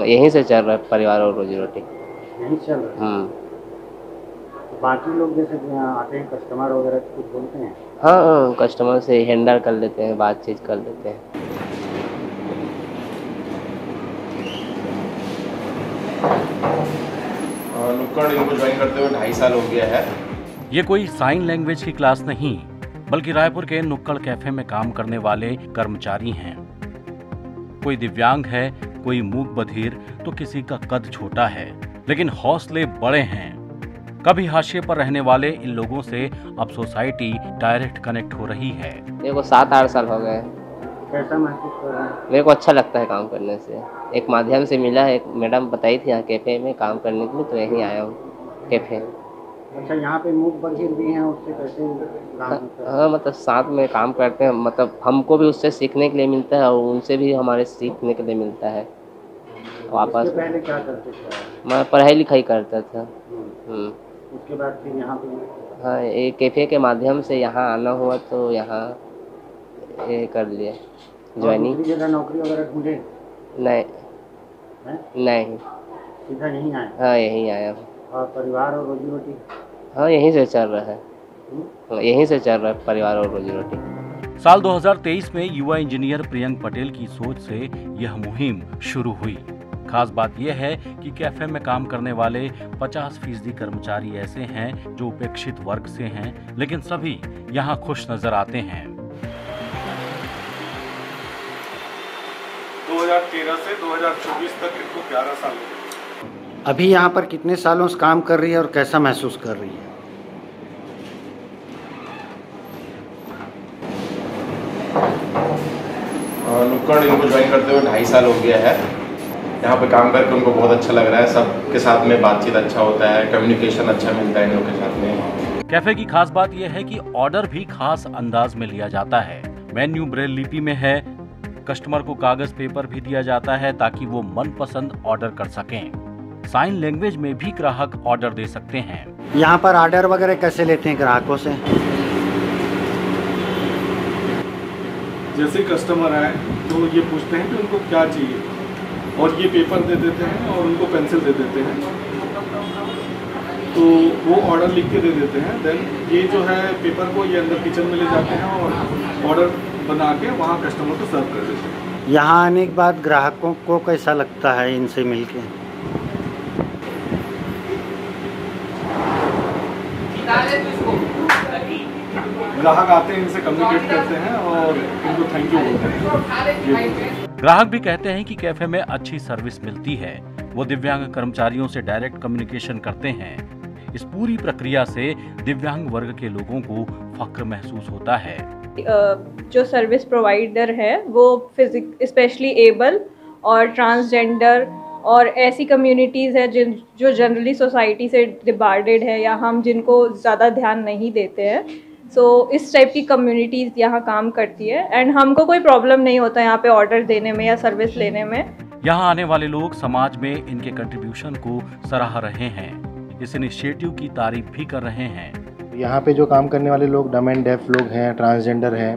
यहीं से चल रहा है परिवार और रोजी रोटी। यहीं चल रहा है। तो बाकी लोग जैसे कि यहाँ आते हैं कस्टमर वगैरह कुछ बोलते हैं? हाँ, कस्टमर से हैंडल कर लेते हैं, बातचीत कर लेते हैं। नुक्कड़ इनको ज्वाइन करते हुए 2.5 साल हो गया है। ये कोई साइन लैंग्वेज की क्लास नहीं, बल्कि रायपुर के नुक्कड़ कैफे में काम करने वाले कर्मचारी हैं। कोई दिव्यांग है, कोई मूक बधिर, तो किसी का कद छोटा है, लेकिन हौसले बड़े हैं। कभी हाशिए पर रहने वाले इन लोगों से अब सोसाइटी डायरेक्ट कनेक्ट हो रही है। मेरे को 7-8 साल हो गए। कैसा महसूस कर रहे हैं? मेरे को अच्छा लगता है काम करने से। एक माध्यम से मिला, एक मैडम बताई थी यहाँ कैफ़े में काम करने के लिए, तो यहीं आया हूँ कैफ़े में। अच्छा, यहाँ पे मूक बधिर भी हैं, उससे कैसे काम होता है? हाँ, मतलब साथ में काम करते हैं, मतलब हमको भी उससे सीखने के लिए मिलता है और उनसे भी हमारे सीखने के लिए मिलता है। वापस उसके पहले क्या करते थे? मैं पढ़ाई लिखाई करता था। उसके बाद फिर यहाँ पे? हाँ, ये कैफ़े के माध्यम से यहाँ आना हुआ, तो यहाँ ये कर लिए ज्वाइनिंग। दूसरी जगह नौकरी वगैरह ढूंढे? नहीं हैं? नहीं, सीधा यहीं आए? हाँ यहीं आया हूँ। और परिवार और रोजी रोटी? हाँ, यहीं से चल रहा है। यहीं से चल रहा है परिवार और रोजी रोटी। साल 2023 में युवा इंजीनियर प्रियंक पटेल की सोच से यह मुहिम शुरू हुई। खास बात यह है कि कैफे में काम करने वाले 50% कर्मचारी ऐसे हैं जो उपेक्षित वर्ग से हैं, लेकिन सभी यहाँ खुश नजर आते हैं। 2013 से 2024 तक इनको 11 साल हो गए। अभी यहाँ पर कितने सालों से काम कर रही है और कैसा महसूस कर रही है? नुक्कड़ इनको ज्वाइन करते हुए 2.5 साल हो गया है। यहाँ पे काम करके उनको बहुत अच्छा लग रहा है। सबके साथ में बातचीत अच्छा होता है, कम्युनिकेशन अच्छा मिलता है इन लोगों के साथ में। कैफे की खास बात यह है कि ऑर्डर भी खास अंदाज में लिया जाता है। मेन्यू ब्रेल लिपि में है। कस्टमर को कागज पेपर भी दिया जाता है ताकि वो मनपसंद ऑर्डर कर सकें। साइन लैंग्वेज में भी ग्राहक ऑर्डर दे सकते हैं। यहाँ पर ऑर्डर वगैरह कैसे लेते हैं ग्राहकों से? जैसे कस्टमर आए तो ये पूछते हैं कि उनको क्या चाहिए, और ये पेपर दे देते हैं और उनको पेंसिल दे देते हैं, तो वो ऑर्डर लिख के दे देते हैं। देन ये जो है पेपर को ये अंदर किचन में ले जाते हैं और ऑर्डर बना के वहाँ कस्टमर को सर्व कर देते हैं। यहाँ आने के बाद ग्राहकों को कैसा लगता है इनसे मिलके? ग्राहक आते हैं, इनसे कम्युनिकेट करते हैं और इनको थैंक यू बोलते हैं। ग्राहक भी कहते हैं कि कैफे में अच्छी सर्विस मिलती है। वो दिव्यांग कर्मचारियों से डायरेक्ट कम्युनिकेशन करते हैं। इस पूरी प्रक्रिया से दिव्यांग वर्ग के लोगों को फख्र महसूस होता है। जो सर्विस प्रोवाइडर है वो स्पेशली एबल और ट्रांसजेंडर और ऐसी कम्युनिटीज़ है जो जनरली सोसाइटी से डिबार्डेड है या हम जिनको ज़्यादा ध्यान नहीं देते हैं। इस टाइप की कम्युनिटीज़ यहाँ काम करती है एंड हमको कोई प्रॉब्लम नहीं होता यहाँ पे ऑर्डर देने में या सर्विस लेने में। यहाँ आने वाले लोग समाज में इनके कंट्रीब्यूशन को सराह रहे हैं। इस इनिशिएटिव की तारीफ भी कर रहे हैं। यहाँ पे जो काम करने वाले लोग डम एंड डेफ लोग हैं, ट्रांसजेंडर हैं,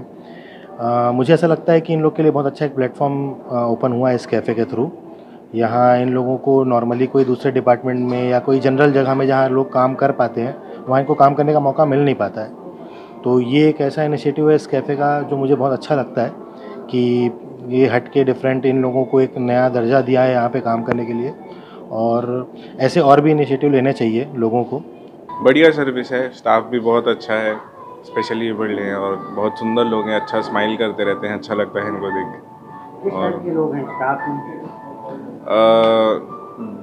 मुझे ऐसा लगता है कि इन लोग के लिए बहुत अच्छा एक प्लेटफॉर्म ओपन हुआ है इस कैफ़े के थ्रू। यहाँ इन लोगों को नॉर्मली कोई दूसरे डिपार्टमेंट में या कोई जनरल जगह में जहाँ लोग काम कर पाते हैं वहाँ इनको काम करने का मौका मिल नहीं पाता है। तो ये एक ऐसा इनिशिएटिव है इस कैफ़े का जो मुझे बहुत अच्छा लगता है कि ये हट के डिफरेंट इन लोगों को एक नया दर्जा दिया है यहाँ पे काम करने के लिए, और ऐसे और भी इनिशिएटिव लेने चाहिए लोगों को। बढ़िया सर्विस है, स्टाफ भी बहुत अच्छा है, स्पेशली एबल्ड हैं और बहुत सुंदर लोग हैं, अच्छा स्माइल करते रहते हैं, अच्छा लगता है इनको देख के। किस टाइप के लोग हैं स्टाफ में?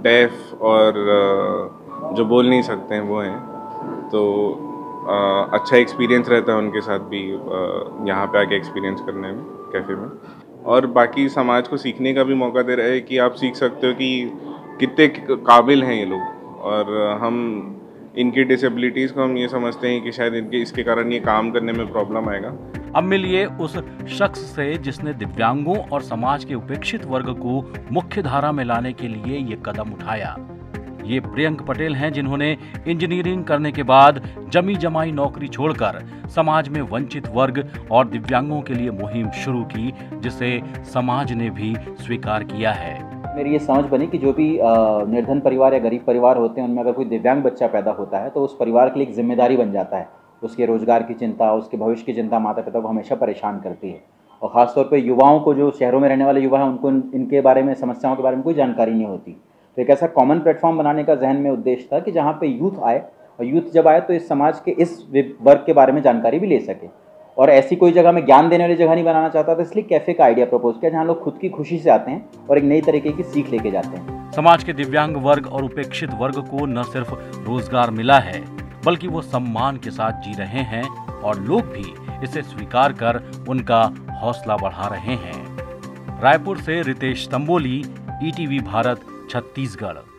डेफ और जो बोल नहीं सकते हैं वो हैं, तो अच्छा एक्सपीरियंस रहता है उनके साथ भी यहाँ पे आके एक्सपीरियंस करने में कैफ़े में। और बाकी समाज को सीखने का भी मौका दे रहा है कि आप सीख सकते हो कि कितने काबिल हैं ये लोग, और हम इनकी डिसेबिलिटीज़ को हम ये समझते हैं कि शायद इनके इसके कारण ये काम करने में प्रॉब्लम आएगा। अब मिलिए उस शख्स से जिसने दिव्यांगों और समाज के उपेक्षित वर्ग को मुख्य धारा में लाने के लिए ये कदम उठाया। ये प्रियंक पटेल हैं जिन्होंने इंजीनियरिंग करने के बाद जमी जमाई नौकरी छोड़कर समाज में वंचित वर्ग और दिव्यांगों के लिए मुहिम शुरू की, जिसे समाज ने भी स्वीकार किया है। मेरी ये समझ बनी कि जो भी निर्धन परिवार या गरीब परिवार होते हैं, उनमें अगर कोई दिव्यांग बच्चा पैदा होता है तो उस परिवार के लिए एक जिम्मेदारी बन जाता है। उसके रोजगार की चिंता, उसके भविष्य की चिंता माता पिता को हमेशा परेशान करती है। और ख़ासतौर पे युवाओं को, जो शहरों में रहने वाले युवा हैं, उनको इनके बारे में, समस्याओं के बारे में कोई जानकारी नहीं होती। तो एक ऐसा कॉमन प्लेटफॉर्म बनाने का जहन में उद्देश्य था कि जहाँ पे यूथ आए, और यूथ जब आए तो इस समाज के इस वर्ग के बारे में जानकारी भी ले सके। और ऐसी कोई जगह में ज्ञान देने वाली जगह नहीं बनाना चाहता था, इसलिए कैफ़े का आइडिया प्रपोज किया, जहाँ लोग खुद की खुशी से आते हैं और एक नई तरीके की सीख लेके जाते हैं। समाज के दिव्यांग वर्ग और उपेक्षित वर्ग को न सिर्फ रोजगार मिला है, बल्कि वो सम्मान के साथ जी रहे हैं और लोग भी इसे स्वीकार कर उनका हौसला बढ़ा रहे हैं। रायपुर से रितेश तंबोली, ETV भारत, छत्तीसगढ़।